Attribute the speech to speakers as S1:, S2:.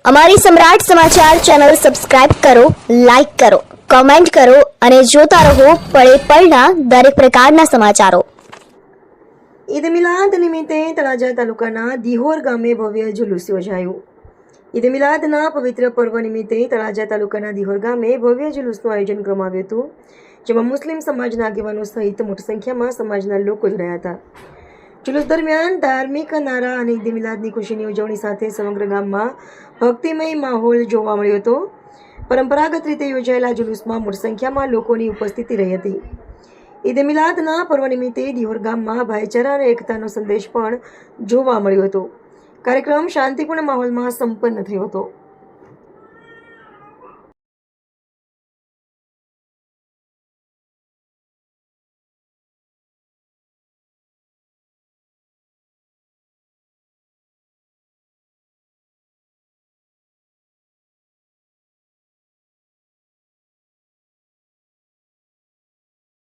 S1: અમારી સમ્રાટ સમાચાર ચેનલ સબસ્ક્રાઇબ કરો, લાઈક કરો, કમેન્ટ કરો અને જોતા રહો પળે પળના દરેક પ્રકારના સમાચારો.
S2: ઈદ મિલાદ નિમિત્તે તળાજા તાલુકાના દિહોર ગામે ભવ્ય જુલુસ યોજાયું. ઈદ મિલાદના પવિત્ર પર્વ નિમિત્તે તળાજા તાલુકાના દિહોર ગામે ભવ્ય જુલુસનું આયોજન કરવામાં આવ્યું હતું, જેમાં મુસ્લિમ સમાજના આગેવાનો સહિત મોટી સંખ્યામાં સમાજના લોકો જોડાયા હતા. જુલુસ દરમિયાન ધાર્મિક નારા અને ઈદ મિલાદની ખુશીની ઉજવણી સાથે સમગ્ર ગામમાં ભક્તિમય માહોલ જોવા મળ્યો હતો. પરંપરાગત રીતે યોજાયેલા જુલુસમાં મોટી સંખ્યામાં લોકોની ઉપસ્થિતિ રહી હતી. ઈદ મિલાદના પર્વ નિમિત્તે દિહોર ગામમાં ભાઈચારા અને એકતાનો સંદેશ પણ જોવા મળ્યો હતો. કાર્યક્રમ શાંતિપૂર્ણ માહોલમાં સંપન્ન થયો હતો.